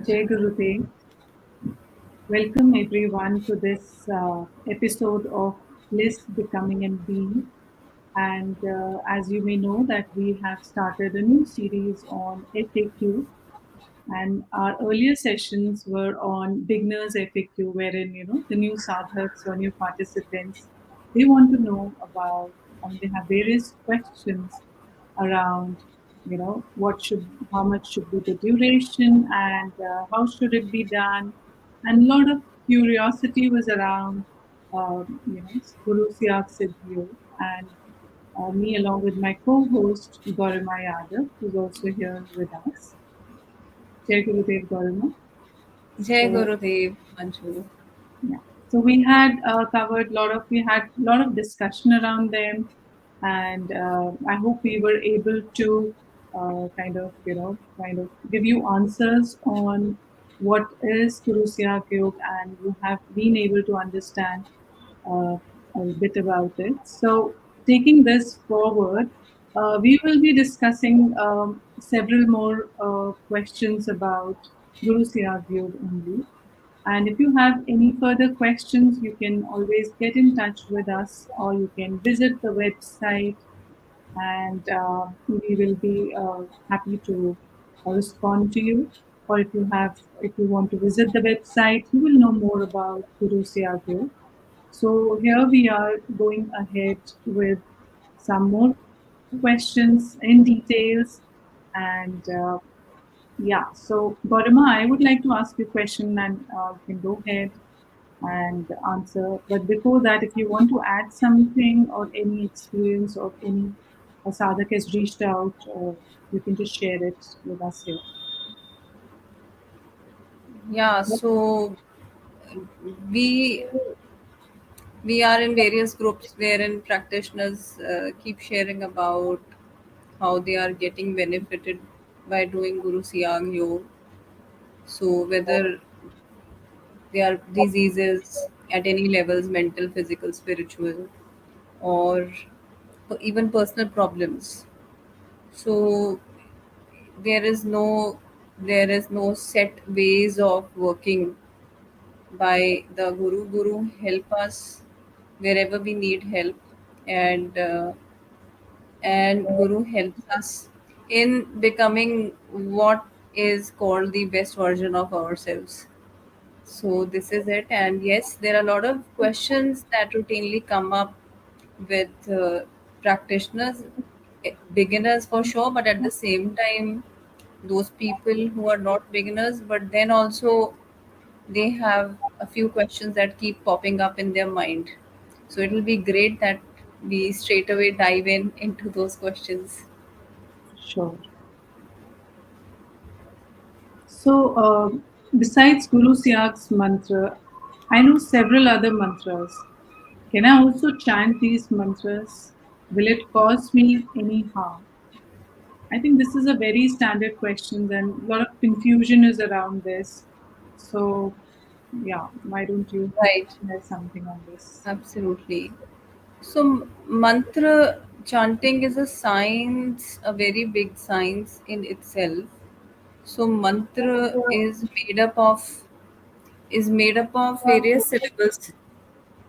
Jai Gurudev. Welcome everyone to this episode of Bliss Becoming and Being. And as you may know that we have started a new series on FAQ, and our earlier sessions were on beginners FAQ, wherein the new sadhaks or new participants, they want to know about, and they have various questions around, how much should be the duration, and how should it be done, and a lot of curiosity was around, Guru Siyag Yoga, and me along with my co-host Gaurima Yadav, who's also here with us. Jai Gurudev Gaurima. Jai So Gurudev, Manju. yeah, so we had covered we had a lot of discussion around them, and I hope we were able to kind of give you answers on what is Guru Siyag Yoga, and you have been able to understand uh, a bit about it. So, taking this forward, we will be discussing several more questions about Guru Siyag Yoga only. And if you have any further questions, you can always get in touch with us, or you can visit the website, and we will be happy to respond to you. Or if you want to visit the website, you will know more about Guru Siyag. So here we are going ahead with some more questions in details, and yeah. So Gaurima, I would like to ask you a question, and you can go ahead and answer. But before that, if you want to add something or any experience of any a sadhak has reached out, you can just share it with us here. Yeah, so we we are in various groups wherein practitioners keep sharing about how they are getting benefited by doing Guru Siyag Yoga. So whether they are diseases at any levels, mental, physical, spiritual, or even personal problems. So there is no there is no set ways of working by the Guru. Guru help us wherever we need help, and and Guru helps us in becoming what is called the best version of ourselves. So this is it, and yes, there are a lot of questions that routinely come up with practitioners, beginners for sure, but at the same time, those people who are not beginners, but then also they have a few questions that keep popping up in their mind. So it will be great that we straight away dive in into those questions. Sure. So, besides Guru Siag's mantra, I know several other mantras. Can I also chant these mantras? Will it cause me any harm? I think this is a very standard question, and a lot of confusion is around this. So, yeah, why don't you Right, share something on this? absolutely. So mantra chanting is a science, a very big science in itself. So mantra is made up of various syllables,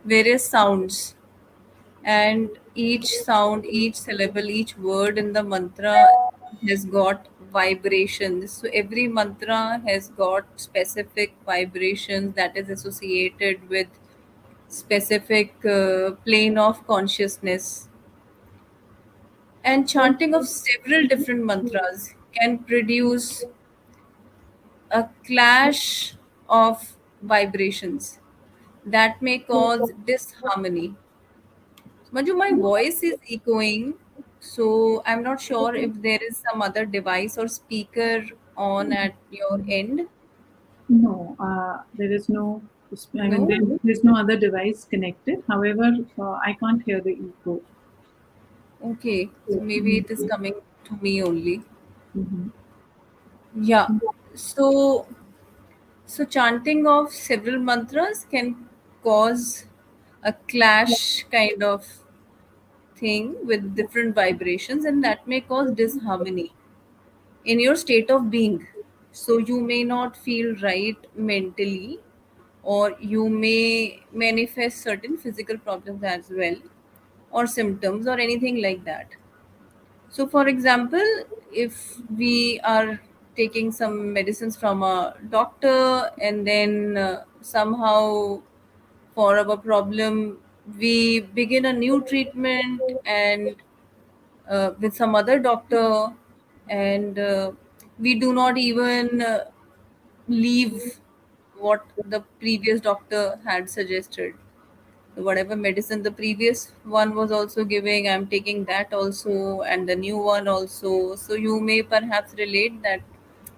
various sounds, and each sound, each syllable, each word in the mantra has got vibrations. So every mantra has got specific vibrations that is associated with specific plane of consciousness. And chanting of several different mantras can produce a clash of vibrations that may cause disharmony. Manju, my voice is echoing, so I'm not sure if there is some other device or speaker on at your end. No, there is no. I mean, No? there's no other device connected. However, I can't hear the echo. Okay, so maybe it is coming to me only. Mhm. Yeah. So So, chanting of several mantras can cause a clash kind of thing with different vibrations, and that may cause disharmony in your state of being. So you may not feel right mentally, or you may manifest certain physical problems as well, or symptoms, or anything like that. So, for example, if we are taking some medicines from a doctor, and then somehow for our problem we begin a new treatment, and with some other doctor, and we do not even leave what the previous doctor had suggested. Whatever medicine the previous one was also giving, I'm taking that also, and the new one also. So you may perhaps relate that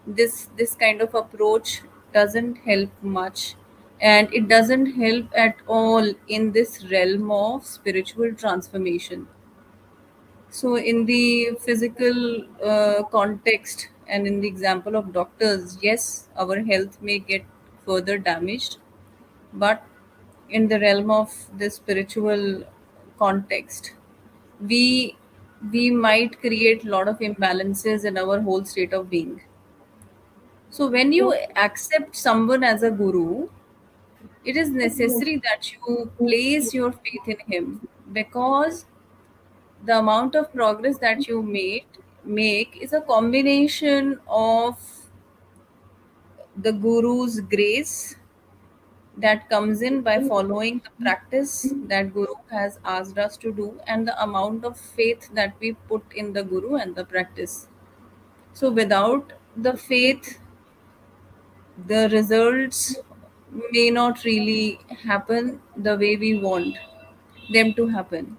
this kind of approach doesn't help much, and it doesn't help at all in this realm of spiritual transformation. So, in the physical context and in the example of doctors, yes, our health may get further damaged, but in the realm of the spiritual context, we we might create a lot of imbalances in our whole state of being. So, when you accept someone as a guru, it is necessary that you place your faith in him, because the amount of progress that you make is a combination of the guru's grace that comes in by following the practice that guru has asked us to do, and the amount of faith that we put in the guru and the practice. So without the faith, the results may not really happen the way we want them to happen,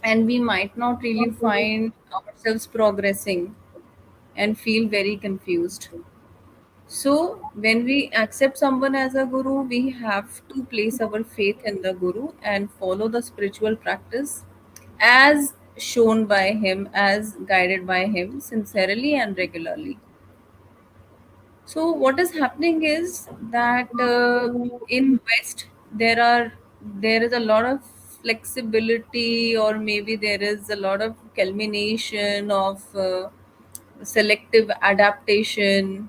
and we might not really find ourselves progressing and feel very confused. So, when we accept someone as a guru, we have to place our faith in the guru and follow the spiritual practice as shown by him, as guided by him, sincerely and regularly. So, what is happening is that in West there is a lot of flexibility, or maybe there is a lot of culmination of selective adaptation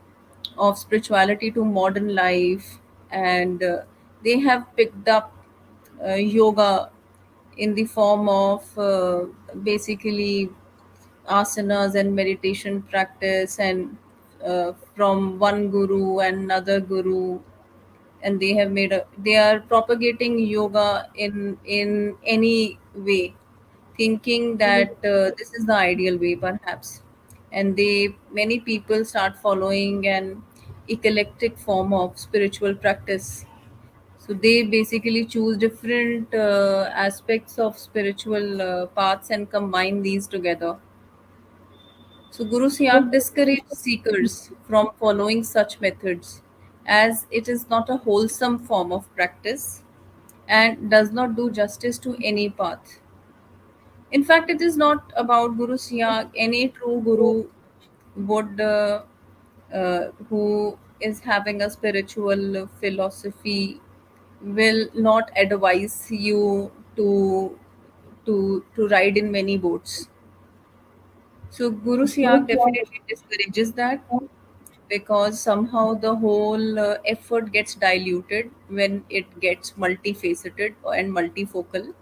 of spirituality to modern life, and they have picked up yoga in the form of basically asanas and meditation practice, and from one guru and another guru, and they are propagating yoga in any way, thinking that this is the ideal way perhaps, and they many people start following an eclectic form of spiritual practice. So they basically choose different aspects of spiritual paths and combine these together. So Guru Siyag discouraged seekers from following such methods, as it is not a wholesome form of practice and does not do justice to any path. In fact, it is not about Guru Siyag. Any true Guru would, who is having a spiritual philosophy, will not advise you to ride in many boats. So Guru Siyag definitely discourages that, because somehow the whole effort gets diluted when it gets multifaceted and multifocal.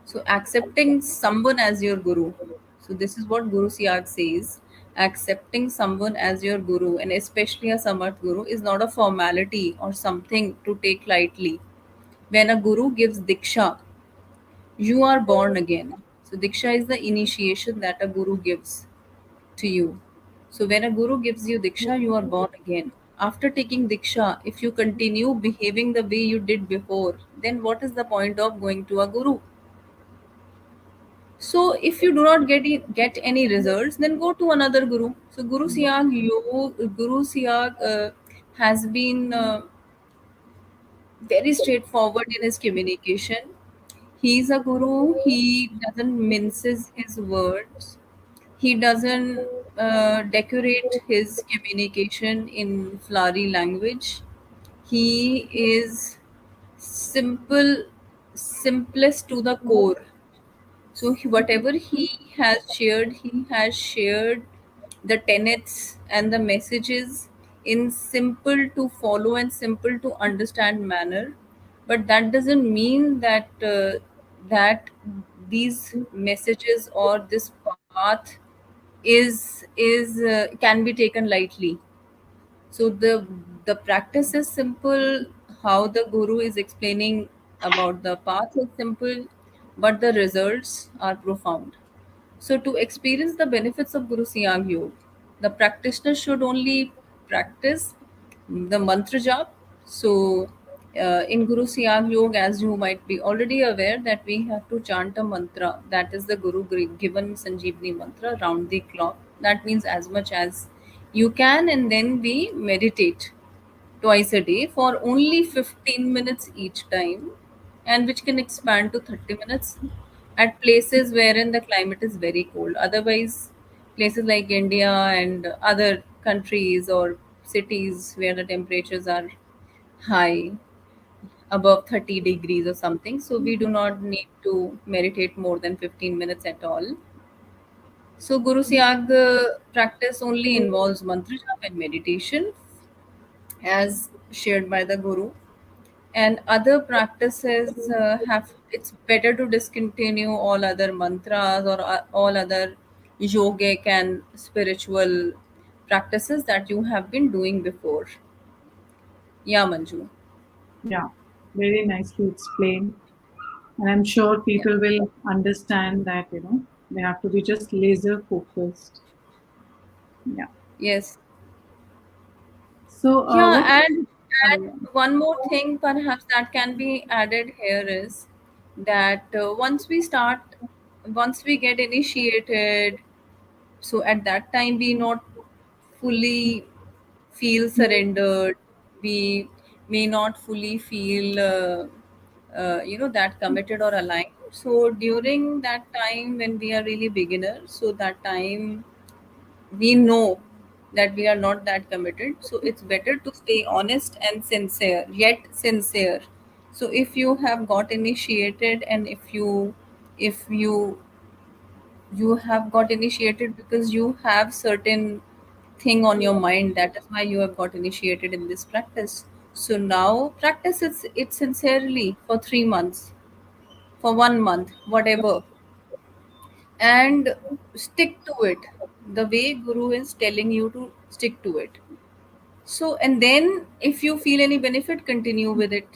So accepting someone as your guru. So this is what Guru Siyag says. Accepting someone as your guru, and especially a Samarth guru, is not a formality or something to take lightly. When a guru gives diksha, you are born again. So diksha is the initiation that a guru gives to you. So when a guru gives you diksha, you are born again. After taking diksha, if you continue behaving the way you did before, then what is the point of going to a guru? So if you do not get any results, then go to another guru. So Guru Siyag has been very straightforward in his communication. He's a guru. He doesn't minces his words. He doesn't decorate his communication in flowery language. He is simple, simplest to the core. So whatever he has shared the tenets and the messages in simple to follow and simple to understand manner, but that doesn't mean that these messages or this path is can be taken lightly. So the practice is simple. How the guru is explaining about the path is simple, but the results are profound. So to experience the benefits of Guru Siyag Yoga, the practitioner should only practice the mantra jap. So in Guru Siyag Yoga, as you might be already aware, that we have to chant a mantra. That is the given Sanjeevani mantra round the clock. That means as much as you can, and then we meditate twice a day for only 15 minutes each time, and which can expand to 30 minutes at places wherein the climate is very cold. Otherwise, places like India and other countries or cities where the temperatures are high, above 30 degrees or something, so we do not need to meditate more than 15 minutes at all. So Guru Siyag practice only involves mantra jap and meditation as shared by the guru, and other practices have, it's better to discontinue all other mantras or all other yogic and spiritual practices that you have been doing before. Yeah, Manju. Yeah, very nicely explained. And I'm sure Yeah. people will understand that, they have to be just laser focused. Yeah. Yes. So, what? Yeah, and Yeah. one more thing perhaps that can be added here is that once we get initiated, so at that time we not fully feel surrendered. We may not fully feel that committed or aligned. So during that time when we are really beginners, so that time we know that we are not that committed, so it's better to stay honest and sincere, yet sincere. So if you have got initiated, and if you have got initiated because you have certain thing on your mind, that is why you have got initiated in this practice. So now practice it sincerely for 3 months, for 1 month, whatever, and stick to it the way guru is telling you to stick to it. So and then if you feel any benefit, continue with it.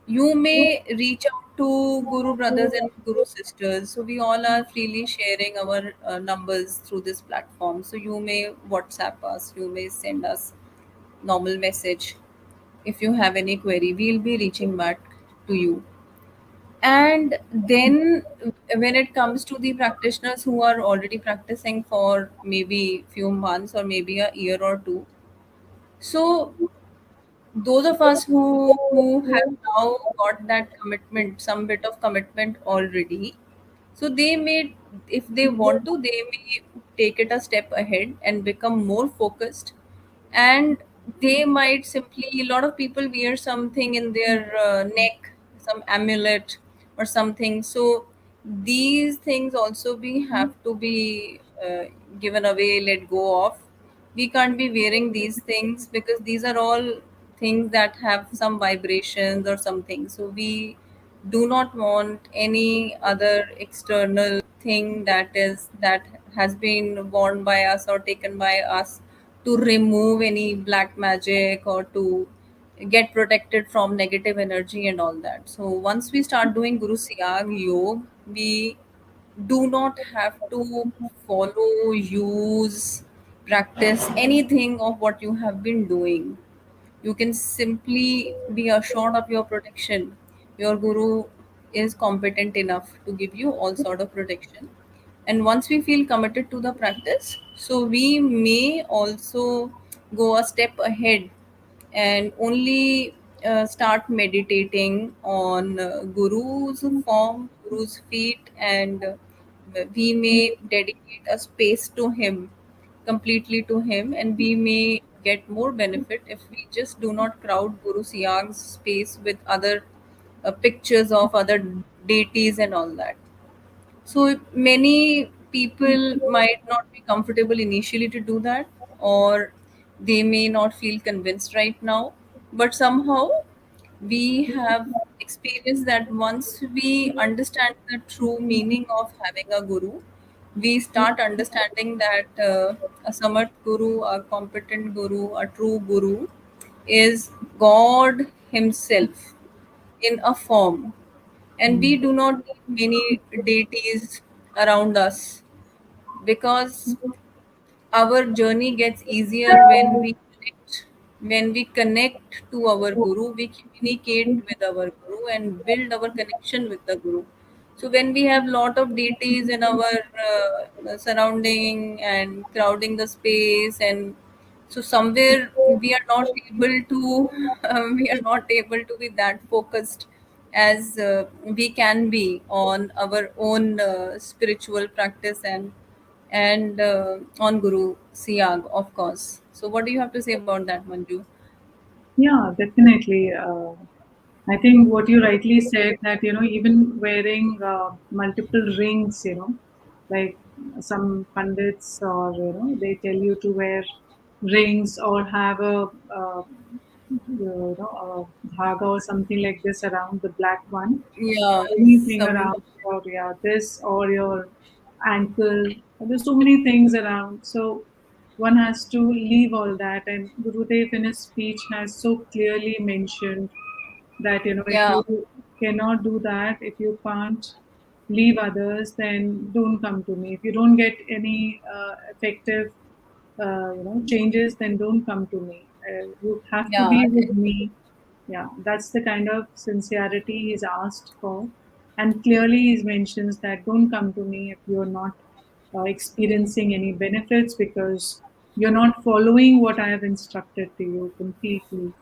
You may reach out to guru brothers and guru sisters, so we all are freely sharing our numbers through this platform. So you may WhatsApp us, you may send us normal message. If you have any query, we'll be reaching back to you. And then when it comes to the practitioners who are already practicing for maybe few months or maybe a year or two, so those of us who have now got that commitment, some bit of commitment already, so they may, if they want to, they may take it a step ahead and become more focused. And they might simply, a lot of people wear something in their neck, some amulet or something. So these things also be have to be given away, let go of. We can't be wearing these things because these are all things that have some vibrations or something. So we do not want any other external thing that has been worn by us or taken by us to remove any black magic or to get protected from negative energy and all that. So once we start doing Guru Siyag Yoga, we do not have to follow, use, practice anything of what you have been doing. You can simply be assured of your protection. Your guru is competent enough to give you all sort of protection. And once we feel committed to the practice, so we may also go a step ahead and only start meditating on guru's form, guru's feet, and we may dedicate a space to him, completely to him, and we may get more benefit if we just do not crowd Guru Siyag's space with other pictures of other deities and all that. So many people might not be comfortable initially to do that, or they may not feel convinced right now, but somehow we have experienced that once we understand the true meaning of having a guru, we start understanding that a samat guru, a competent guru, a true guru is God Himself in a form, and we Mm. do not need many deities around us, because our journey gets easier when we connect to our guru, we communicate with our guru and build our connection with the guru. So when we have lot of deities in our surrounding and crowding the space, and so somewhere we are not able to we are not able to be that focused as we can be on our own spiritual practice, and on Guru Siyag, of course. So, what do you have to say about that, Manju? Yeah, definitely. I think what you rightly said, that even wearing multiple rings, like some pundits, or they tell you to wear rings or have a dhaga or something like this around, the black one, Yeah, anything some. around your, yeah, this or your ankle. There's so many things around. So one has to leave all that. And Gurudev in his speech has so clearly mentioned that if Yeah, you cannot do that, if you can't leave others, then don't come to me. If you don't get any effective changes, then don't come to me. You have to yeah, be with me. Yeah, that's the kind of sincerity he's asked for. And clearly he mentions that don't come to me if you're not experiencing any benefits, because you're not following what I have instructed to you completely.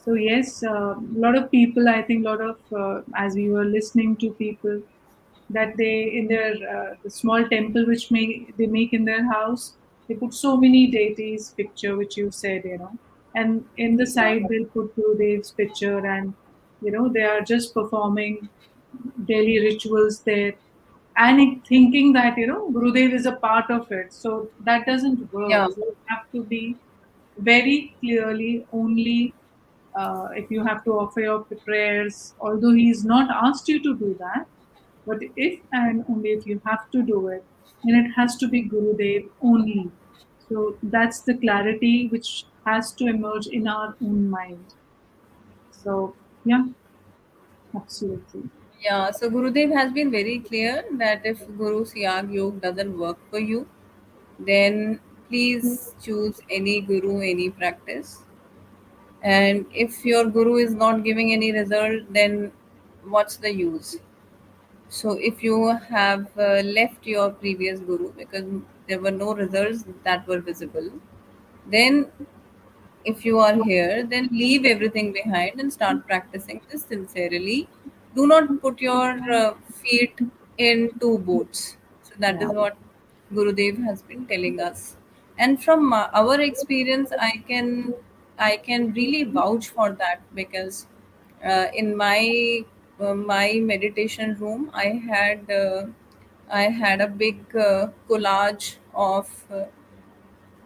So yes, a lot of people, I think, a lot of as we were listening to people, that they in their the small temple which they make in their house, they put so many deities picture, which you said, and in the yeah, side they'll put Gurudev's picture, and they are just performing daily rituals there, and thinking that Gurudev is a part of it. So that doesn't work. yeah, You have to be very clearly only if you have to offer your prayers, although he's not asked you to do that, but if and only if you have to do it, then it has to be Gurudev only. So that's the clarity which has to emerge in our own mind. So yeah, absolutely. yeah. So, Gurudev has been very clear that if Guru Siyag Yoga doesn't work for you, then please choose any guru, any practice. And if your guru is not giving any result, then what's the use? So if you have left your previous guru because there were no results that were visible, then if you are here, then leave everything behind and start practicing this sincerely. Do not put your feet in two boats. So that Yeah. is what Gurudev has been telling us. And from our experience, I can really vouch for that, because in my meditation room, I had a big collage of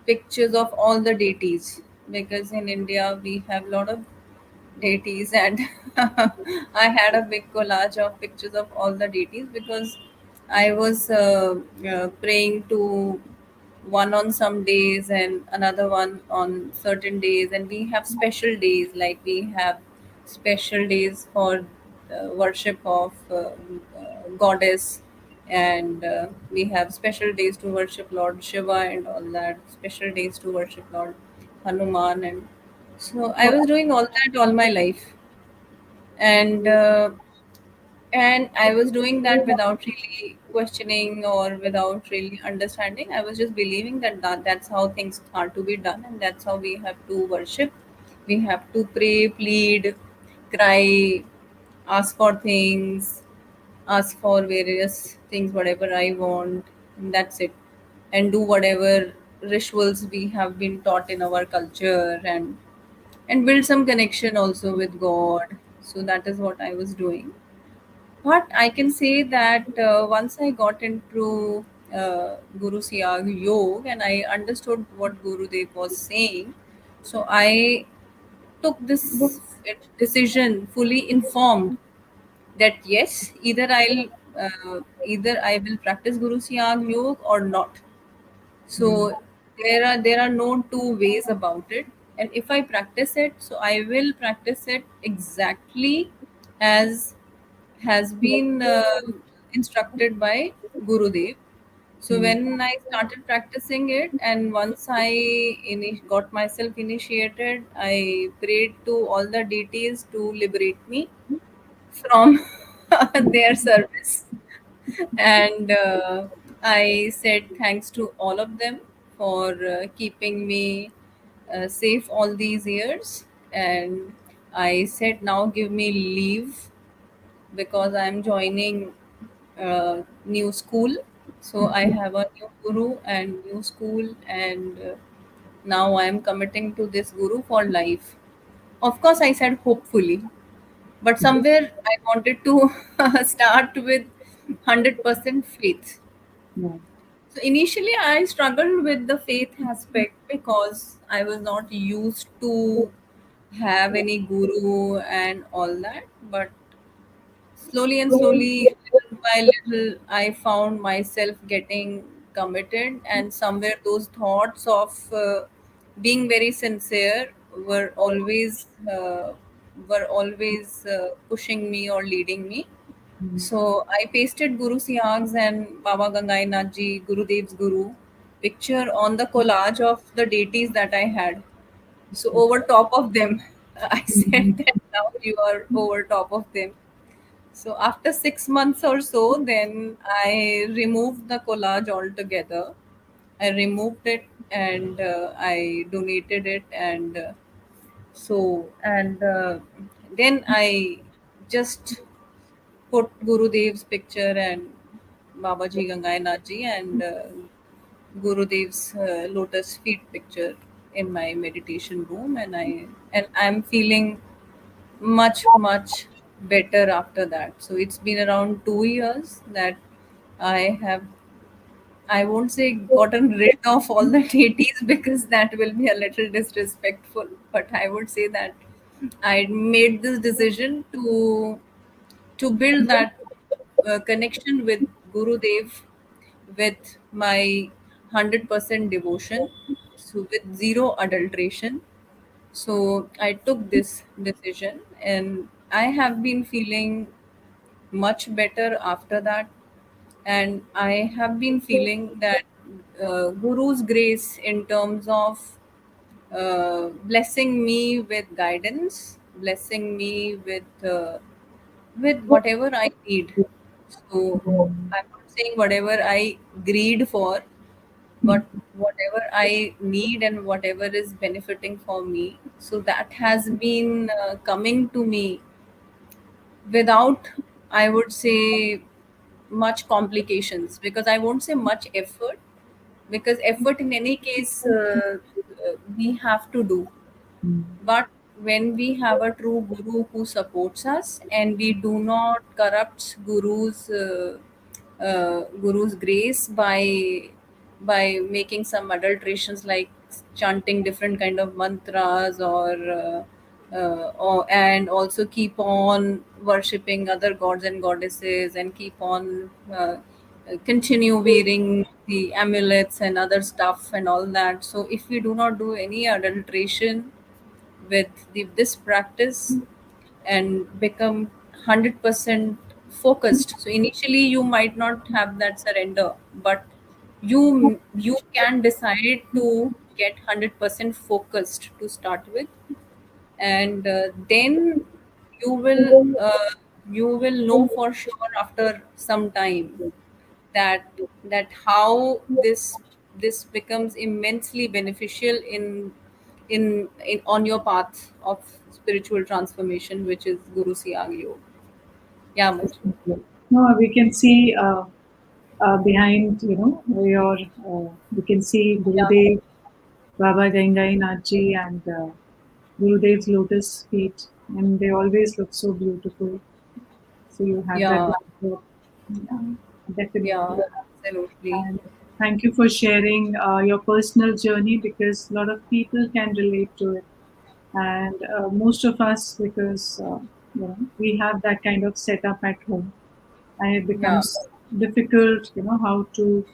pictures of all the deities, because in India we have a lot of deities, and I had a big collage of pictures of all the deities, because I was praying to one on some days and another one on certain days, and we have special days, like we have special days for worship of goddess, and we have special days to worship Lord Shiva and all that, special days to worship Lord Hanuman. And so I was doing all that all my life, and I was doing that without really questioning or without really understanding. I was just believing that's how things are to be done, and that's how we have to worship. We have to pray, plead, cry, ask for things, ask for various things, whatever I want, and that's it. And do whatever rituals we have been taught in our culture, and build some connection also with God. So that is what I was doing. But I can say that once I got into Guru Siyag Yoga, and I understood what Gurudev was saying. So I took this decision fully informed that yes, either I will practice Guru Siyag Yoga or not. Mm. So there are no two ways about it. And if I practice it, so I will practice it exactly as has been instructed by Gurudev. So Mm. when I started practicing it, and once I got myself initiated, I prayed to all the deities to liberate me from their service, and I said thanks to all of them for keeping me safe all these years. And I said, now give me leave because I'm joining new school. So I have a new guru and new school, and now I'm committing to this guru for life. Of course, I said hopefully, but somewhere I wanted to start with 100% faith. Yeah. So initially, I struggled with the faith aspect because I was not used to have any guru and all that. But slowly and slowly, little by little, I found myself getting committed, and somewhere those thoughts of being very sincere were always pushing me or leading me. Mm. So I pasted Guru Siag's and Baba Gangai Nath Ji, Gurudev's Guru, picture on the collage of the deities that I had. So Okay. over top of them, I said Mhm. that now you are over top of them. So after 6 months or so, then I removed the collage altogether. I removed it, and I donated it, and then I just put Gurudev's picture and Babaji Gangai Nath Ji and Gurudev's lotus feet picture in my meditation room, and I'm feeling much better after that. So it's been around 2 years that I have, I won't say gotten rid of all the deities because that will be a little disrespectful, but I would say that I made this decision to build that connection with Gurudev with my 100% devotion, so with zero adulteration. So I took this decision, and I have been feeling much better after that. And I have been feeling that Guru's grace in terms of blessing me with guidance, blessing me with whatever I need. So I'm not saying whatever I greed for, but whatever I need and whatever is benefiting for me. So that has been coming to me without, I would say, much complications, because I won't say much effort, because effort in any case we have to do. Mm. But when we have a true guru who supports us, and we do not corrupt guru's grace by making some adulterations like chanting different kind of mantras, or and also keep on worshipping other gods and goddesses, and keep on continue wearing the amulets and other stuff and all that. So if we do not do any adulteration with this practice and become 100% focused, so initially you might not have that surrender, but you can decide to get 100% focused to start with. And then you will uh, you will know for sure after some time that how this becomes immensely beneficial in on your path of spiritual transformation, which is Guru Siyag Yoga. Yeah, Manju. No, we can see behind, your, we can see Yeah, Gurudev, Baba Gangai Nathji, and Gurudev's lotus feet, and they always look so beautiful. So you have that yeah, backdrop. Yeah, yeah. definitely. Absolutely. And thank you for sharing your personal journey, because a lot of people can relate to it. And most of us, because we have that kind of setup at home, and it Yeah. becomes difficult, how to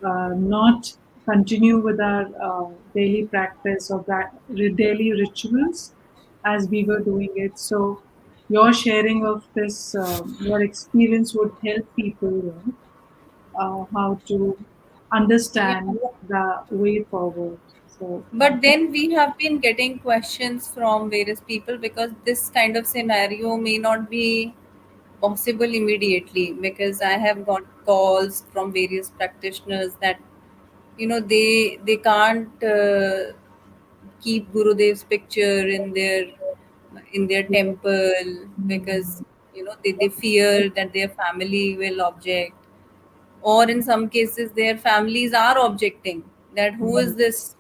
not continue with our daily practice or daily rituals as we were doing it. So, your sharing of this, your experience would help people, how to Yeah. understand the way forward. So, But then we have been getting questions from various people because this kind of scenario may not be possible immediately, because I have got calls from various practitioners that they can't keep Gurudev's picture in their temple, because they fear that their family will object, or in some cases their families are objecting that who is this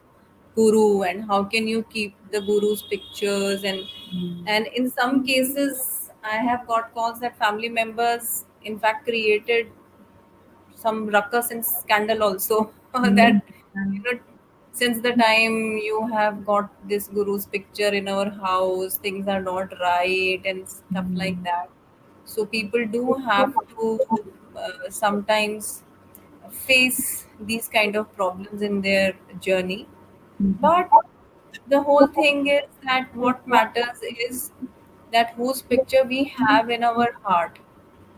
guru and how can you keep the guru's pictures. And in some cases I have got calls that family members in fact created some ruckus and scandal also that and, you know since the time you have got this guru's picture in our house, things are not right and stuff like that. So people do have to sometimes face these kind of problems in their journey. But the whole thing is that what matters is that whose picture we have in our heart,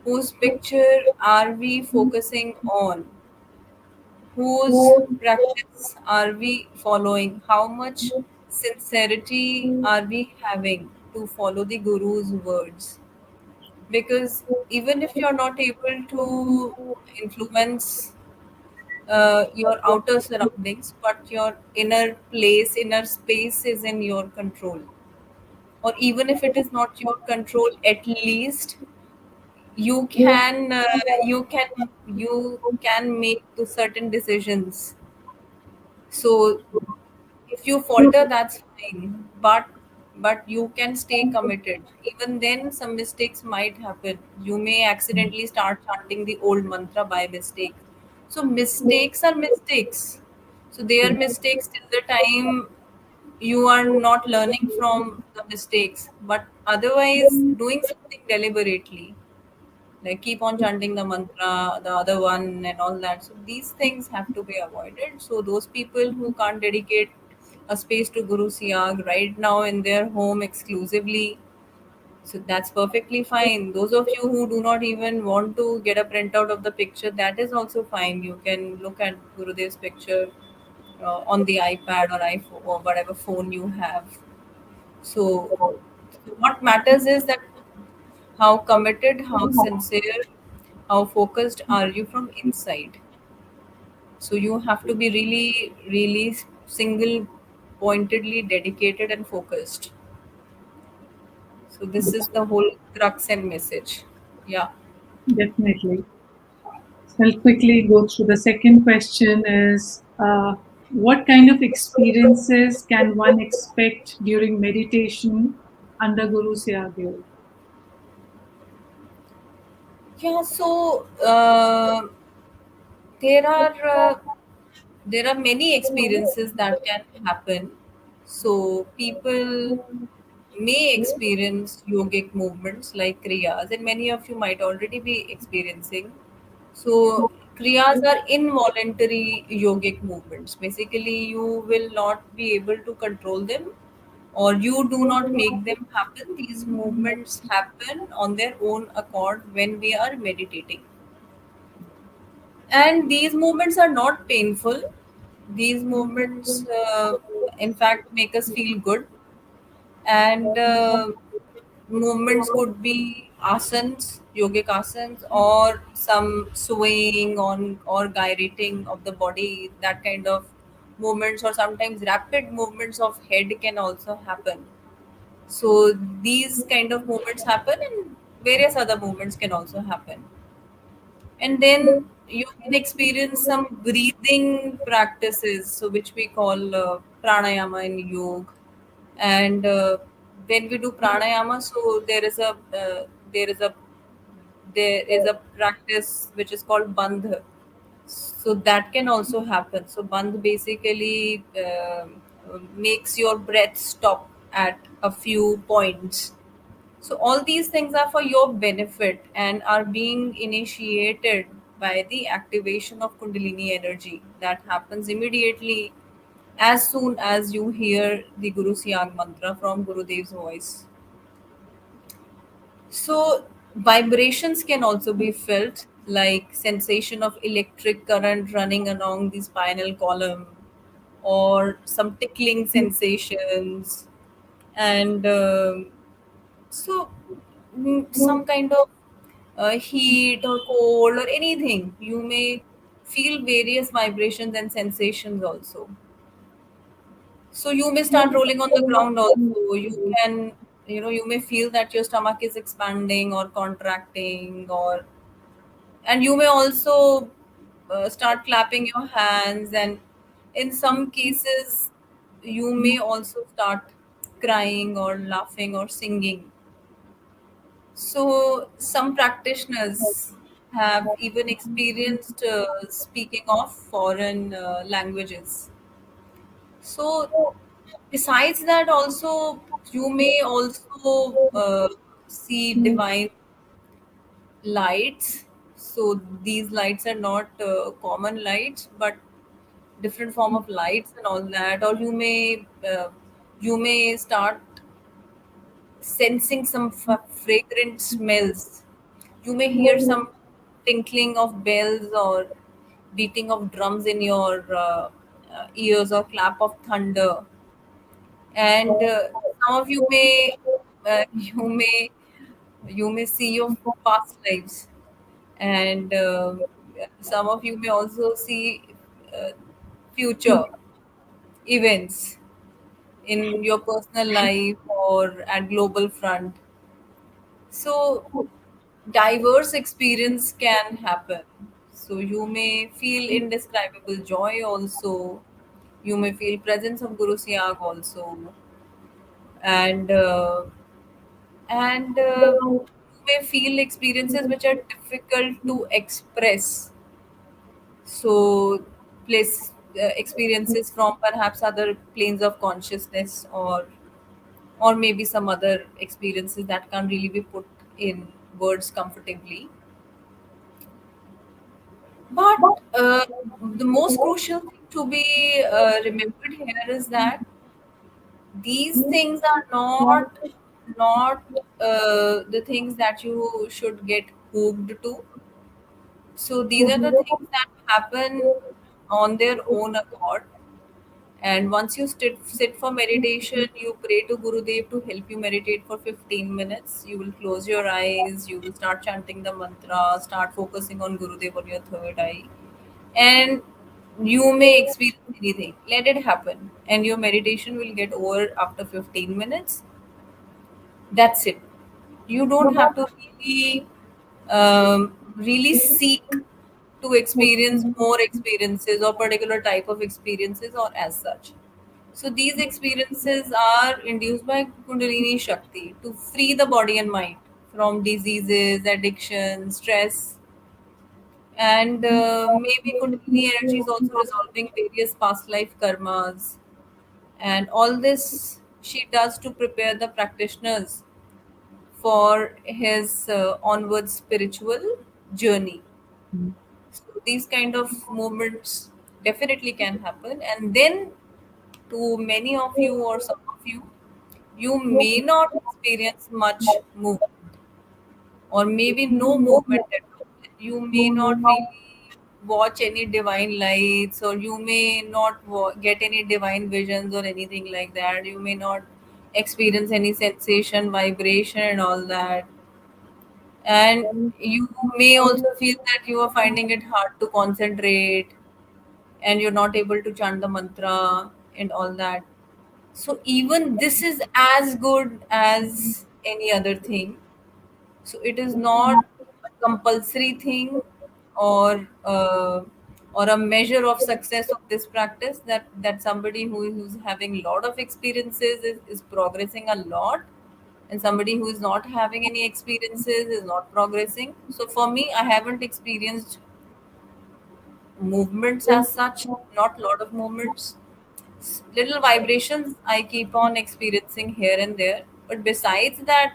whose picture are we focusing on, whose practice are we following, how much sincerity are we having to follow the guru's words. Because even if you're not able to influence your outer surroundings, but your inner place, inner space is in your control. Or even if it is not your control, at least you can you can make the certain decisions. So if you falter, that's fine, but you can stay committed. Even then some mistakes might happen. You may accidentally start chanting the old mantra by mistake. So mistakes are mistakes. So they are mistakes till the time you are not learning from the mistakes, but otherwise doing something deliberately, like keep on chanting the mantra, the other one, and all that. So these things have to be avoided. So those people who can't dedicate a space to Guru Siyag right now in their home exclusively, so that's perfectly fine. Those of you who do not even want to get a printout of the picture, that is also fine. You can look at Gurudev's picture on the iPad or iPhone or whatever phone you have. So what matters is that how committed, how sincere, how focused are you from inside. So you have to be really, really single pointedly dedicated and focused. So this is the whole crux and message. Yeah. definitely. So I'll quickly go through the second question is, what kind of experiences can one expect during meditation under Guru Siyag Yoga? Yeah. So there are there are many experiences that can happen. So people may experience yogic movements like kriyas, and many of you might already be experiencing. So kriyas are involuntary yogic movements. Basically, you will not be able to control them, or you do not make them happen. These movements happen on their own accord when we are meditating. And these movements are not painful. These movements, in fact, make us feel good. And movements could be asanas, yogic asanas, or some swaying on or gyrating of the body. That kind of movements, or sometimes rapid movements of head can also happen. So these kind of movements happen, and various other movements can also happen. And then you can experience some breathing practices, so which we call pranayama in yoga. And when we do pranayama, so there is a there is a practice which is called bandha. So that can also happen. So bandh basically makes your breath stop at a few points. So all these things are for your benefit and are being initiated by the activation of kundalini energy that happens immediately as soon as you hear the Guru Siyag mantra from Gurudev's voice. So vibrations can also be felt, like sensation of electric current running along the spinal column, or some tickling sensations, and so some kind of heat or cold or anything. You may feel various vibrations and sensations also. So you may start rolling on the ground also. You can, you may feel that your stomach is expanding or contracting, or and you may also start clapping your hands, and in some cases you may also start crying or laughing or singing. So some practitioners have even experienced speaking of foreign languages. So besides that, also you may also see divine lights. So these lights are not common lights, but different form of lights and all that. Or you may start sensing some fragrant smells. You may hear some tinkling of bells or beating of drums in your ears, or clap of thunder. And some of you may uh, you may you may see your past lives, and some of you may also see uh, future events in your personal life or at global front. So diverse experience can happen. So you may feel indescribable joy also. You may feel presence of Guru Siyag also, and you may feel experiences which are difficult to express. So place experiences from perhaps other planes of consciousness, or maybe some other experiences that can't really be put in words comfortably. But the most crucial thing to be remembered here is that these things are not the things that you should get hooked to. So these are the things that happen on their own accord. And once you sit for meditation, you pray to Gurudev to help you meditate for 15 minutes. You will close your eyes, you will start chanting the mantra, start focusing on Gurudev on your third eye. And you may experience anything. Let it happen. And your meditation will get over after 15 minutes. That's it. You don't have to really seek to experience more experiences or particular type of experiences or as such. So these experiences are induced by Kundalini Shakti to free the body and mind from diseases, addiction, stress, and maybe Kundalini energy is also resolving various past life karmas. And all this she does to prepare the practitioners for his onward spiritual journey. So these kind of movements definitely can happen. And then to many of you or some of you, you may not experience much movement, or maybe no movement at all. You may not really watch any divine lights, or you may not get any divine visions or anything like that. You may not experience any sensation, vibration, and all that. And you may also feel that you are finding it hard to concentrate, and you're not able to chant the mantra and all that. So even this is as good as any other thing. So it is not a compulsory thing, or a measure of success of this practice, that somebody who's having a lot of experiences is progressing a lot, and somebody who is not having any experiences is not progressing. So for me, I haven't experienced movements as such, not lot of movements. Little vibrations I keep on experiencing here and there, but besides that,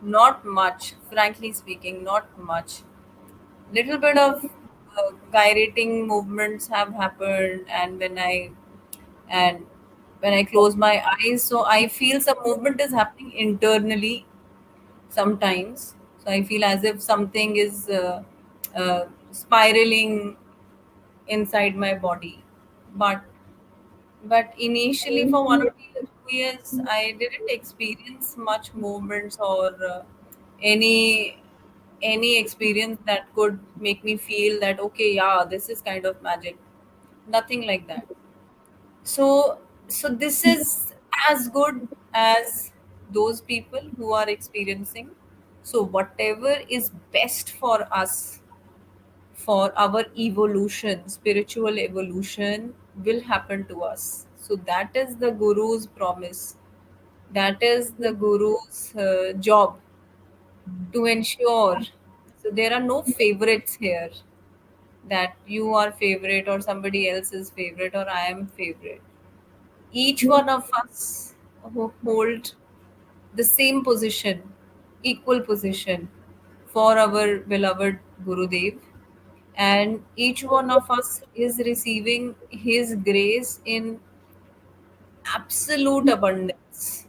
not much. Frankly speaking, not much. Little bit of gyrating movements have happened, and when I close my eyes, so I feel some movement is happening internally sometimes. So I feel as if something is spiraling inside my body. But initially for 1 or 2 years, I didn't experience much movements or any experience that could make me feel that okay, yeah, this is kind of magic. Nothing like that. So this is as good as those people who are experiencing. So whatever is best for us, for our evolution, spiritual evolution, will happen to us. So that is the guru's promise. That is the guru's job to ensure. So there are no favorites here, that you are favorite or somebody else is favorite or I am favorite. Each one of us who hold the same position, equal position for our beloved Gurudev, and each one of us is receiving his grace in absolute abundance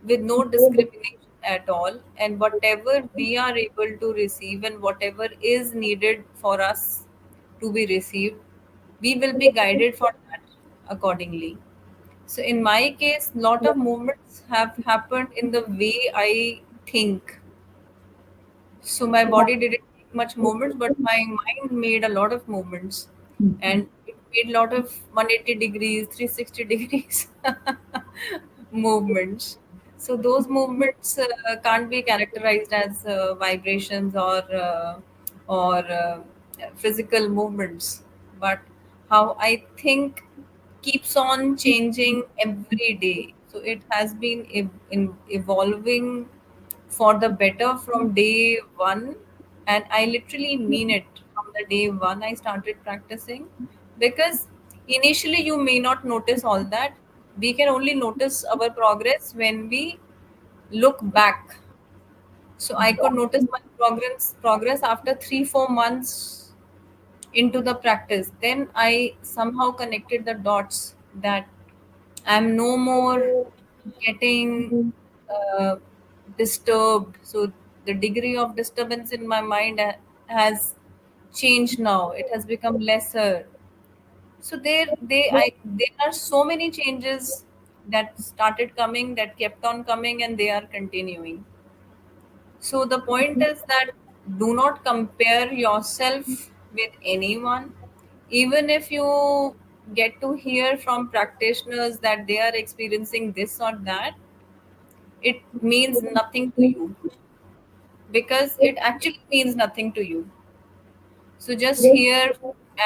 with no discrimination at all. And whatever we are able to receive and whatever is needed for us to be received, we will be guided for that accordingly. So in my case, lot of movements have happened in the way I think. So my body didn't make much movements, but my mind made a lot of movements, and it made a lot of 180 degrees, 360 degrees movements. So those movements can't be characterized as vibrations or physical movements, but how I think keeps on changing every day. So it has been evolving for the better from day one, and I literally mean it. From the day one I started practicing, because initially you may not notice all that. We can only notice our progress when we look back. So I could notice my progress after 3 4 months into the practice. Then I somehow connected the dots that I'm no more getting uh, disturbed. So the degree of disturbance in my mind has changed now. It has become lesser. So there are so many changes that started coming, that kept on coming, and they are continuing. So the point is that do not compare yourself with anyone. Even if you get to hear from practitioners that they are experiencing this or that, it means nothing to you, because it actually means nothing to you. So just hear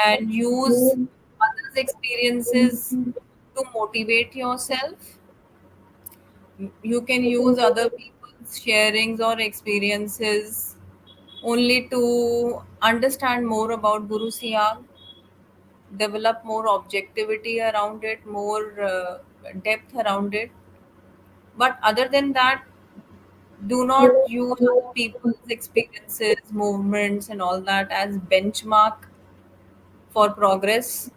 and use others' experiences to motivate yourself. You can use other people's sharings or experiences only to understand more about Guru Siyag, develop more objectivity around it, more depth around it. But other than that, do not use other people's experiences, movements, and all that as benchmark for progress.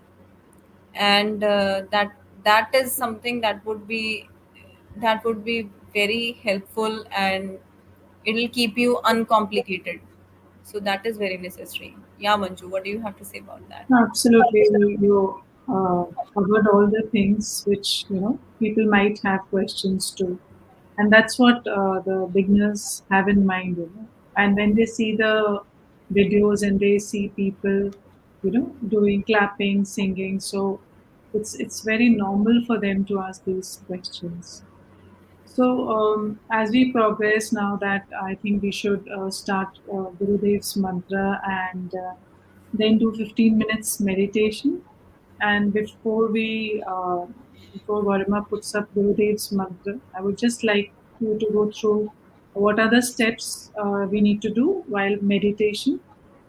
And that is something that would be very helpful, and it'll keep you uncomplicated. So that is very necessary. Yeah, Manju, what do you have to say about that? Absolutely, you covered all the things which people might have questions to, and that's what the beginners have in mind. And when they see the videos and they see people, doing clapping, singing, so it's very normal for them to ask these questions. So, as we progress now, that I think we should start Gurudev's mantra and then do 15 minutes meditation. And before Varma puts up Gurudev's mantra, I would just like you to go through what are the steps we need to do while meditation.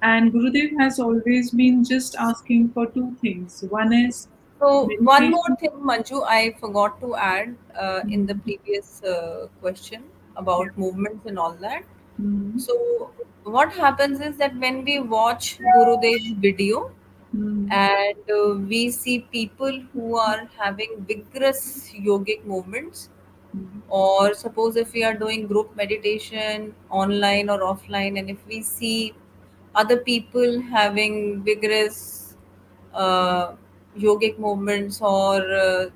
And Gurudev has always been just asking for two things. One is So one more meditation. thing, Manju, I forgot to add in the Mm, previous question yeah. about movements and all that. Mm, So what happens is that when we watch Gurudev's video mm, and we see people who are having vigorous yogic movements, mm, or suppose if we are doing group meditation online or offline, and if we see other people having vigorous uh, yogic movements, or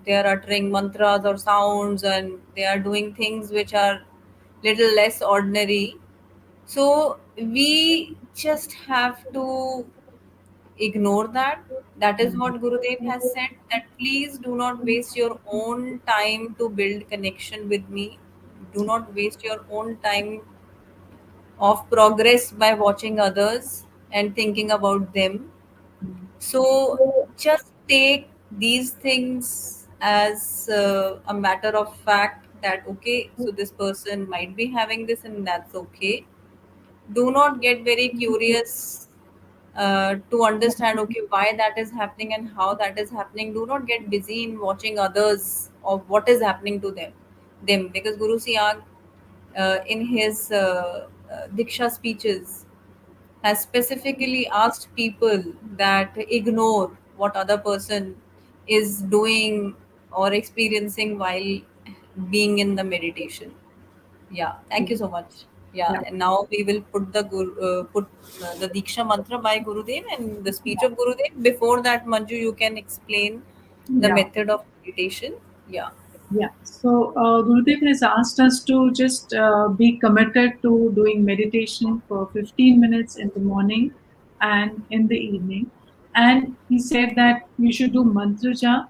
they are uttering mantras or sounds, and they are doing things which are little less ordinary, so we just have to ignore that. That is mm, what Gurudev has said, that please do not waste your own time to build connection with me. Do not waste your own time of progress by watching others and thinking about them. mm, So just take these things as a matter of fact, that okay, so this person might be having this and that's okay. Do not get very curious to understand okay why that is happening and how that is happening. Do not get busy in watching others of what is happening to them, because Guru Siyag in his Diksha speeches has specifically asked people that ignore what other person is doing or experiencing while being in the meditation. Yeah, thank you so much. Yeah, yeah. and now we will put the Diksha mantra by Gurudev and the speech of Gurudev. Before that, Manju, you can explain the Yeah. method of meditation. Yeah. Yeah. So Gurudev has asked us to just be committed to doing meditation for 15 minutes in the morning and in the evening. And he said that we should do mantra jap,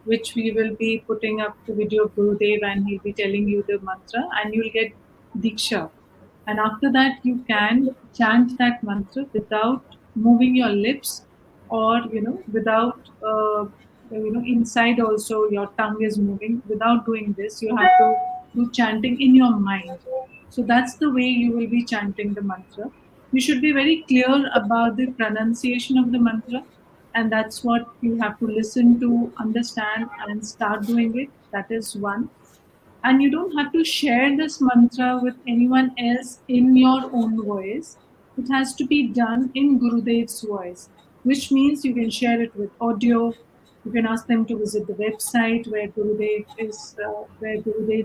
which we will be putting up the video of Gurudev, and he'll be telling you the mantra and you'll get diksha. And after that, you can chant that mantra without moving your lips, or without inside also your tongue is moving. Without doing this, you have to do chanting in your mind. So that's the way you will be chanting the mantra. You should be very clear about the pronunciation of the mantra, and that's what you have to listen to, understand, and start doing it. That is one. And you don't have to share this mantra with anyone else in your own voice. It has to be done in Gurudev's voice, which means you can share it with audio. You can ask them to visit the website where Gurudev's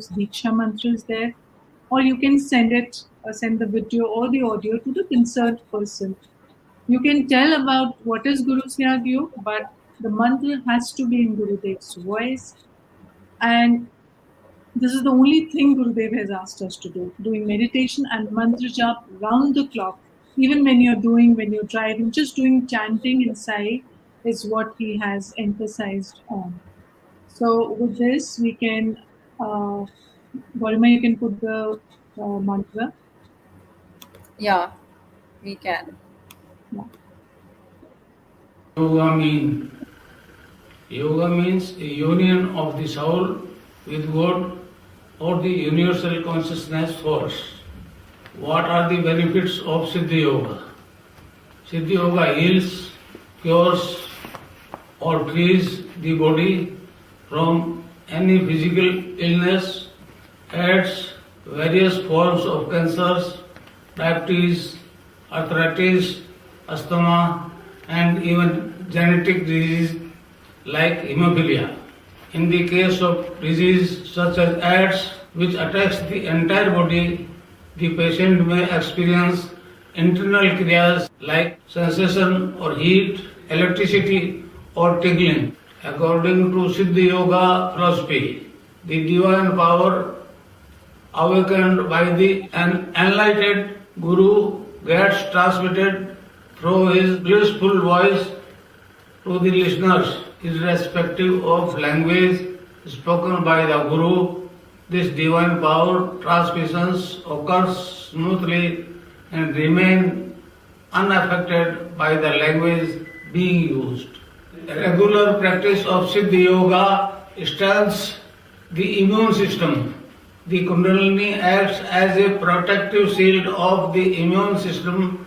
Diksha mantra is there, or you can send the video or the audio to the concerned person. You can tell about what is Guru Siyag Yoga, but the mantra has to be in Gurudev's voice. And this is the only thing Gurudev has asked us to do, doing meditation and mantra jap round the clock. Even when you're driving, just doing chanting inside is what he has emphasized on. So with this, we can, Garima, you can put the mantra. Yeah, we can. Yeah. Yoga mean Yoga means a union of the soul with God or the universal consciousness force. What are the benefits of Siddhi Yoga? Siddhi Yoga heals, cures, or frees the body from any physical illness, adds various forms of cancers, diabetes, arthritis, asthma, and even genetic disease like hemophilia. In the case of disease such as AIDS, which attacks the entire body, the patient may experience internal kriyas like sensation or heat, electricity, or tingling. According to Siddhi Yoga philosophy, the divine power awakened by the enlightened Guru gets transmitted through his blissful voice to the listeners, irrespective of language spoken by the Guru. This divine power transmissions occurs smoothly and remain unaffected by the language being used. Regular practice of Siddhi Yoga strengthens the immune system. The Kundalini acts as a protective shield of the immune system,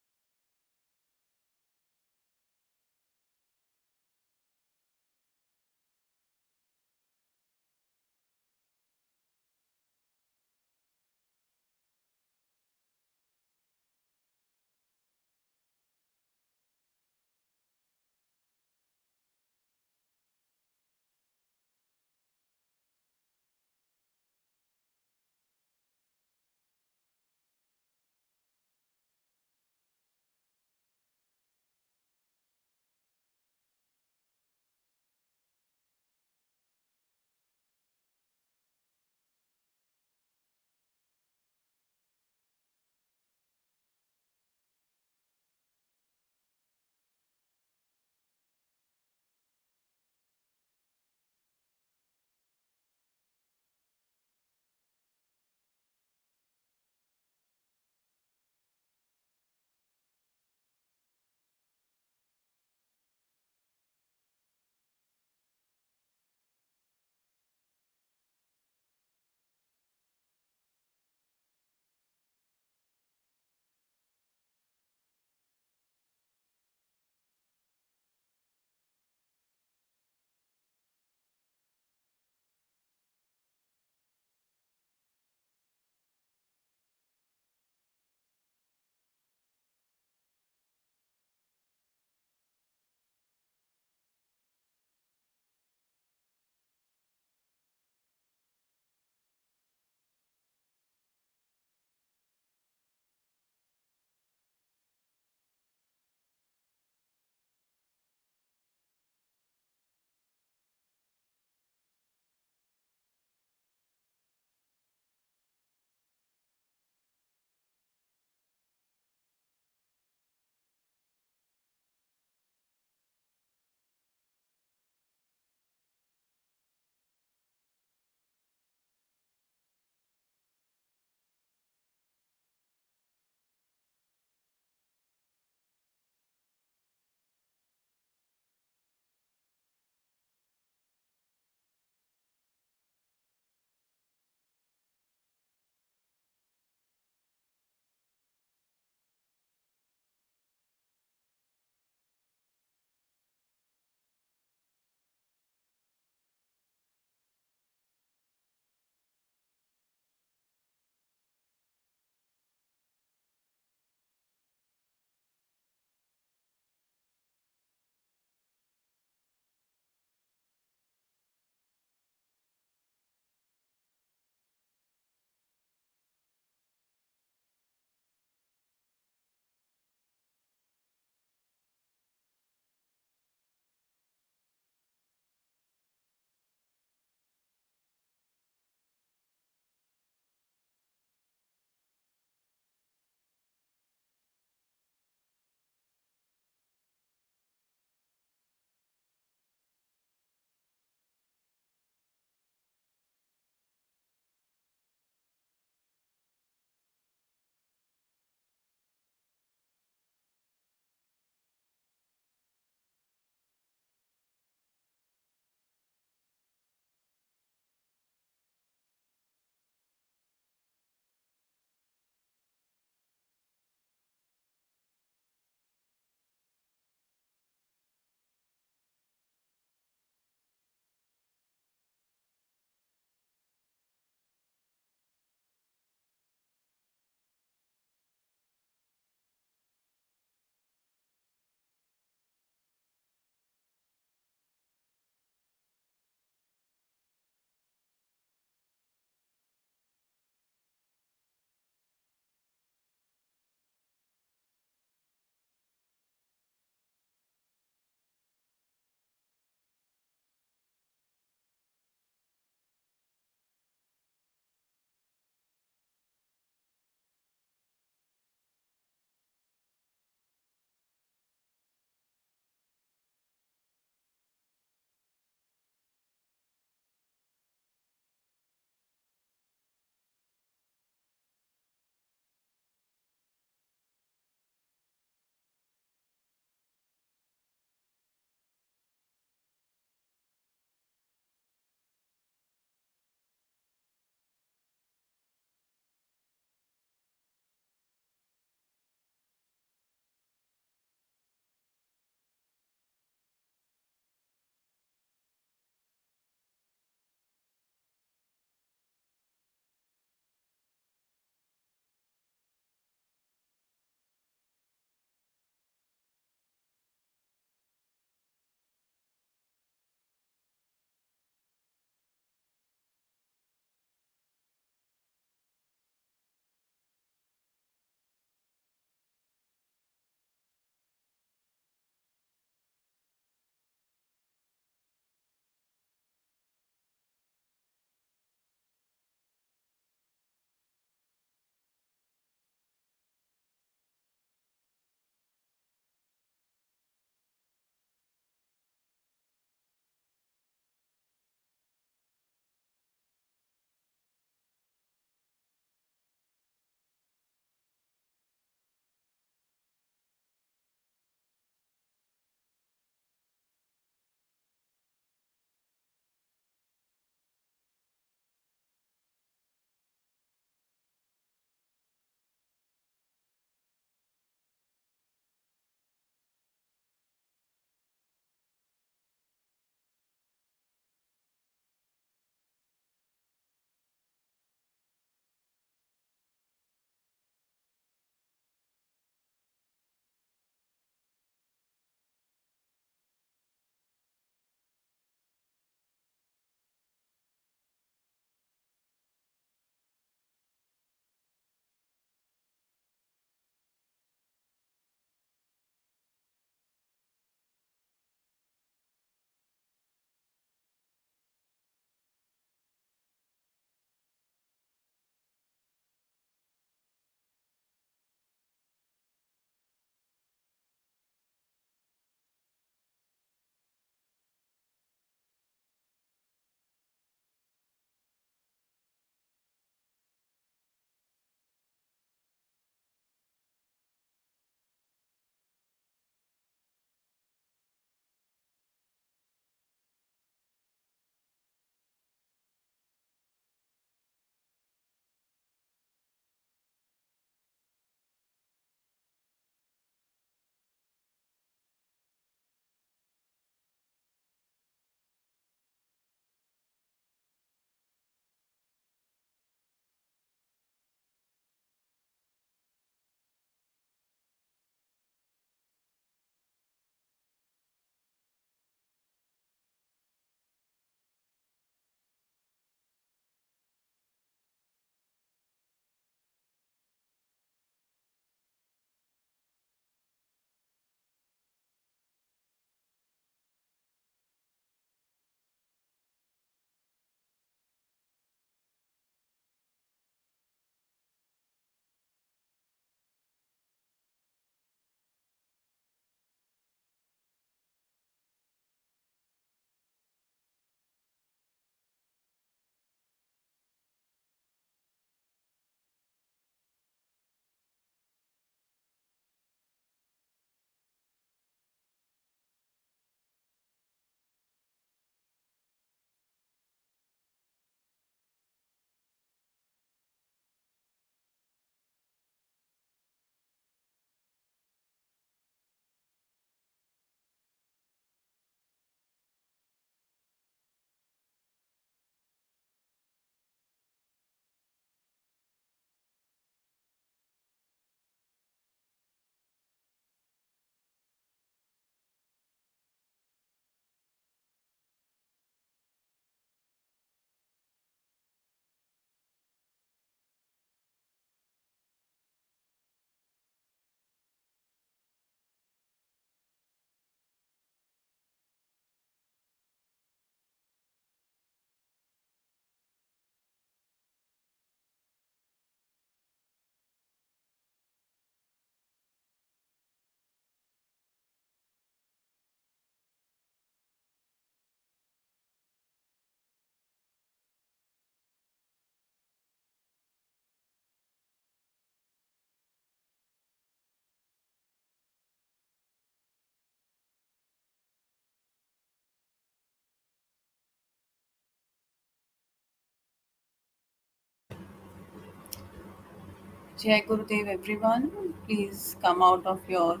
Jai Gurudev, everyone. Please come out of your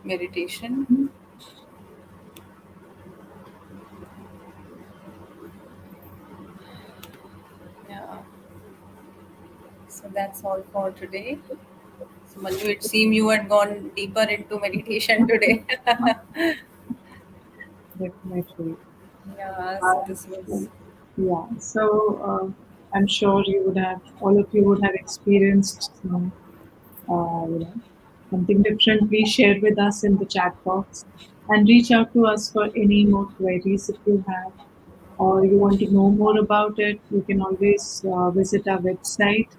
meditation. Yeah. So that's all for today. So Manju, it seemed you had gone deeper into meditation today. Definitely. Yeah, so Uh, this was yeah. So I'm sure you would have, all of you would have experienced some, something different. Please share with us in the chat box and reach out to us for any more queries if you have, or you want to know more about it. You can always visit our website.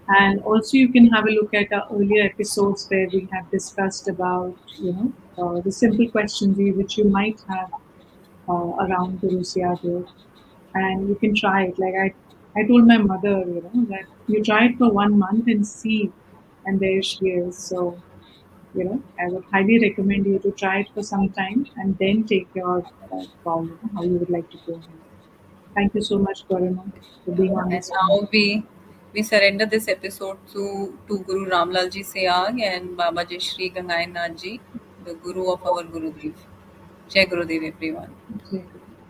And also, you can have a look at our earlier episodes where we have discussed about, the simple questions which you might have around Guru Siyag Yoga. And you can try it. Like I told my mother, that you try it for 1 month and see, and there she is. So, I would highly recommend you to try it for some time and then take your call, how you would like to go ahead. Thank you so much, Garima, for being on and this. now we surrender this episode to Guru Ramlal Ji Seyag and Baba Ji Shri Gangainath Ji, the Guru of our Gurudev. Jai Gurudev, everyone. Thank you.